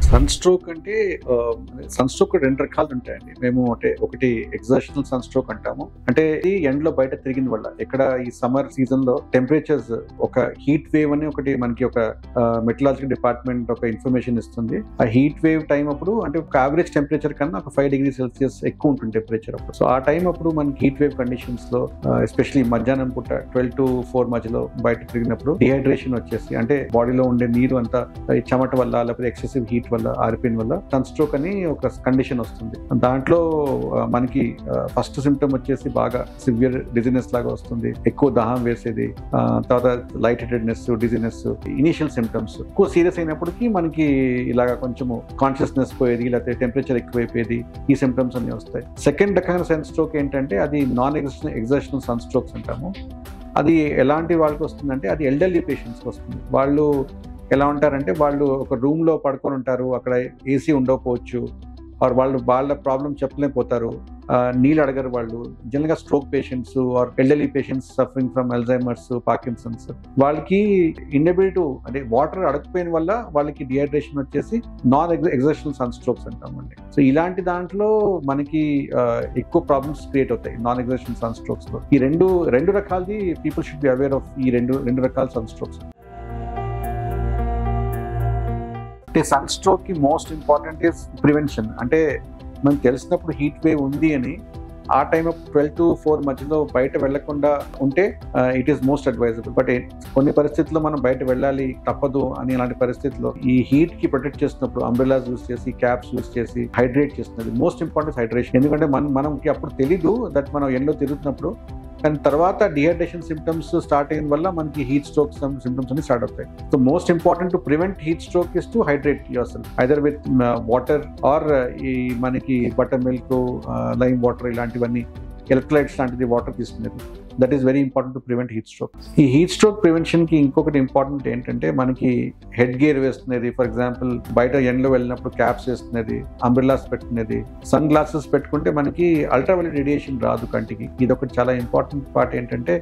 Sun stroke అంటే sun stroke రెండు రకాలు ఉంటాయండి. మేము అంటే ఒకటి ఎగ్జర్షనల్ సన్ స్ట్రోక్ అంటాము. అంటే ఇది ఎండలో బయట తిరిగిన వల్ల ఎక్కడ ఈ సమ్మర్ సీజన్ లో టెంపరేచర్స్ ఒక హీట్ వేవ్ అని ఒకటి మనకి ఒక మెటలాజికల్ డిపార్ట్మెంట్ ఒక ఇన్ఫర్మేషన్ ఇస్తుంది. ఆ హీట్ వేవ్ టైం అప్పుడు అంటే ఒక యావరేజ్ టెంపరేచర్ కన్నా ఒక 5 డిగ్రీ సెల్సియస్ ఎక్కువ ఉంటుంది టెంపరేచర్ అప్పుడు. సో ఆ టైం అప్పుడు మనకి హీట్ వేవ్ కండిషన్స్ లో ఎస్పెషలీ మధ్యాహ్నం పూట 12 to 4 మధ్యలో బయట తిరిగినప్పుడు డిహైడ్రేషన్ వచ్చేసి అంటే బాడీలో ఉండే నీరు అంతా చెమట వల్ల లేకపోతే ఎక్సెసివ్ హీట్ వల్ల ఆరిపోయిన వల్ల సన్ స్ట్రోక్ అని ఒక కండిషన్ వస్తుంది. దాంట్లో మనకి ఫస్ట్ సిమ్టమ్ వచ్చేసి బాగా సివియర్ డిజినెస్ లాగా వస్తుంది, ఎక్కువ దాహం వేసేది, తర్వాత light headedness, dizziness initial symptoms. ఎక్కువ సీరియస్ అయినప్పటికీ మనకి ఇలాగా కొంచెము కాన్షియస్నెస్ పోయేది లేకపోతే టెంపరేచర్ ఎక్కువైపోయేది, ఈ సిమ్టమ్స్ అన్ని వస్తాయి. సెకండ్ రకమైన సన్ స్ట్రోక్ ఏంటంటే అది నాన్ ఎగ్జర్షనల్ సన్ స్ట్రోక్స్ అంటాము. అది ఎలాంటి వాళ్ళకి వస్తుందంటే అది ఎల్డర్లీ పేషెంట్స్కి వస్తుంది. వాళ్ళు ఎలా ఉంటారంటే వాళ్ళు ఒక రూమ్ లో పడుకొని ఉంటారు, అక్కడ ఏసీ ఉండకపోవచ్చు, ఆర్ వాళ్ళ ప్రాబ్లం చెప్పలేకపోతారు, నీళ్ళు అడగరు. వాళ్ళు జనరల్గా stroke patients or elderly patients suffering from Alzheimer's, Parkinson's, వాళ్ళకి ఇన్ఎబిలిటీ అంటే వాటర్ అడగకపోయిన వల్ల వాళ్ళకి డిహైడ్రేషన్ వచ్చేసి నాన్ ఎగ్జర్షనల్ సన్ స్ట్రోక్స్ అంటామండి. సో ఇలాంటి దాంట్లో మనకి ఎక్కువ ప్రాబ్లమ్స్ క్రియేట్ అవుతాయి నాన్ ఎగ్జర్షనల్ సన్ స్ట్రోక్స్ లో. ఈ రెండు రకాలది people should be aware of ఈ రెండు రకాల సన్ స్ట్రోక్స్. అంటే సన్ స్ట్రోక్ కి మోస్ట్ ఇంపార్టెంట్ ఇస్ ప్రివెన్షన్. అంటే మనకు తెలిసినప్పుడు హీట్ వేవ్ ఉంది అని ఆ టైం 12 to 4 మధ్యలో బయట వెళ్లకుండా ఉంటే it is most advisable. But కొన్ని పరిస్థితుల్లో మనం బయట వెళ్ళాలి తప్పదు అని అలాంటి పరిస్థితుల్లో ఈ హీట్ కి ప్రొటెక్ట్ చేసినప్పుడు అంబ్రెలాస్ యూస్ చేసి, క్యాప్స్ యూస్ చేసి హైడ్రేట్ చేస్తున్నది మోస్ట్ ఇంపార్టెంట్ హైడ్రేషన్. ఎందుకంటే మనకి అప్పుడు తెలీదు దట్ మనం ఎండలో తిరుగుతున్నప్పుడు, కానీ తర్వాత డిహైడ్రేషన్ సిమ్టమ్స్ స్టార్ట్ అయిన వల్ల మనకి హీట్ స్ట్రోక్ సిమ్టమ్స్ అన్ని స్టార్ట్ అవుతాయి. So most important to prevent heat stroke is to hydrate yourself either with water or ఈ మనకి బటర్ మిల్క్, లైమ్ వాటర్ ఇలాంటివన్నీ, ఎలక్ట్రోలైట్స్ లాంటిది వాటర్ తీసుకునేది. That is very important to prevent heat stroke. ఈ heat stroke prevention కి ఇంకొకటి important ఏంటంటే మనకి హెడ్ గేర్ వేస్తున్నది, ఫర్ ఎగ్జాంపుల్ బయట ఎండలో వెళ్ళినప్పుడు క్యాప్స్ వేస్తున్నది, అంబ్రెలాస్ పెట్టుకునేది, సన్ గ్లాసెస్ పెట్టుకుంటే మనకి అల్ట్రావైలెట్ రేడియేషన్ రాదు కంటికి. ఇది ఒకటి చాలా ఇంపార్టెంట్ పార్ట్. ఏంటంటే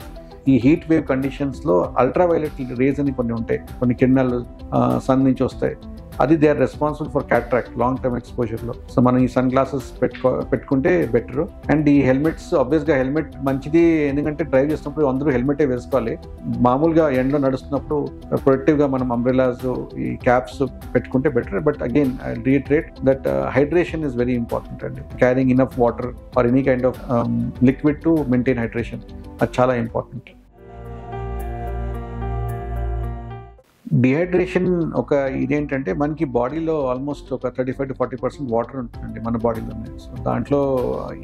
ఈ హీట్ వేవ్ కండిషన్స్ లో అల్ట్రావైలెట్ రేస్ అని కొన్ని ఉంటాయి, కొన్ని కిరణాలు సన్ నుంచి వస్తాయి. అది they are responsible for cataract long term exposure లో. సో మనం ఈ సన్ గ్లాసెస్ పెట్టుకుంటే బెటర్. అండ్ ఈ హెల్మెట్స్, ఆబ్వియస్ గా హెల్మెట్ మంచిది, ఎందుకంటే డ్రైవ్ చేసినప్పుడు అందరూ హెల్మెటే వేసుకోవాలి. మామూలుగా ఎండలో నడుస్తున్నప్పుడు ప్రొటెక్టివ్ గా మనం అంబ్రెలాస్, ఈ క్యాప్స్ పెట్టుకుంటే better. But again I reiterate that hydration is very important అండి. Carrying enough water or any kind of liquid to maintain hydration, అది చాలా ఇంపార్టెంట్. డిహైడ్రేషన్ ఒక ఇదేంటంటే మనకి బాడీలో ఆల్మోస్ట్ ఒక 35 to 40% వాటర్ ఉంటుందండి మన బాడీలోనే. సో దాంట్లో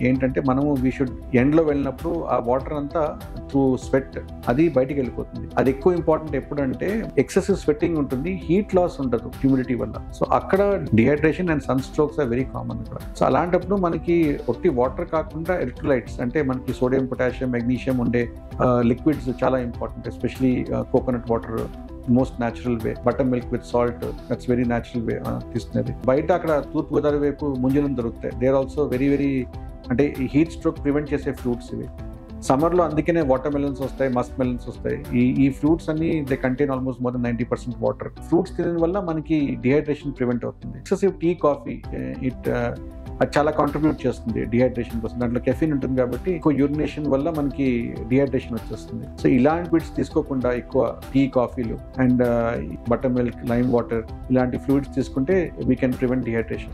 ఏంటంటే మనము వీ షుడ్ ఎండ్లో వెళ్ళినప్పుడు ఆ వాటర్ అంతా త్రూ స్వెట్ అది బయటికి వెళ్ళిపోతుంది. అది ఎక్కువ ఇంపార్టెంట్ ఎప్పుడంటే ఎక్సెసివ్ స్వెట్టింగ్ ఉంటుంది, హీట్ లాస్ ఉండదు హ్యూమిడిటీ వల్ల. సో అక్కడ dehydration and sun strokes are very common ఇక్కడ. సో అలాంటప్పుడు మనకి ఒట్టి వాటర్ కాకుండా ఎలక్ట్రోలైట్స్ అంటే మనకి సోడియం, పొటాషియం, మెగ్నీషియం ఉండే లిక్విడ్స్ చాలా important. Especially coconut water most natural way, butter milk with salt, that's very natural way తీసుకునేది. బయట అక్కడ తూర్పు గోదావరి వైపు ముంజలను దొరుకుతాయి. దే ఆర్ ఆల్సో వెరీ అంటే ఈ హీట్ స్ట్రోక్ ప్రివెంట్ చేసే ఫ్రూట్స్ ఇవి. సమ్మర్లో అందుకనే వాటర్ మెలన్స్ వస్తాయి, మస్క్ మెలన్స్ వస్తాయి. ఈ ఫ్రూట్స్ అన్ని they contain almost more than 90% water. Fruits తినడం వల్ల మనకి డిహైడ్రేషన్ ప్రివెంట్ అవుతుంది. ఎక్సెసివ్ టీ, కాఫీ అది చాలా కాంట్రిబ్యూట్ చేస్తుంది డిహైడ్రేషన్ కోసం. దాంట్లో కెఫీన్ ఉంటుంది కాబట్టి ఎక్కువ యూరినేషన్ వల్ల మనకి డిహైడ్రేషన్ వచ్చేస్తుంది. సో ఇలాంటి బిట్స్ తీసుకోకుండా ఎక్కువ టీ, కాఫీలు and butter milk, lime water ఇలాంటి ఫ్లూయిడ్స్ తీసుకుంటే వీ కెన్ ప్రివెంట్ డిహైడ్రేషన్.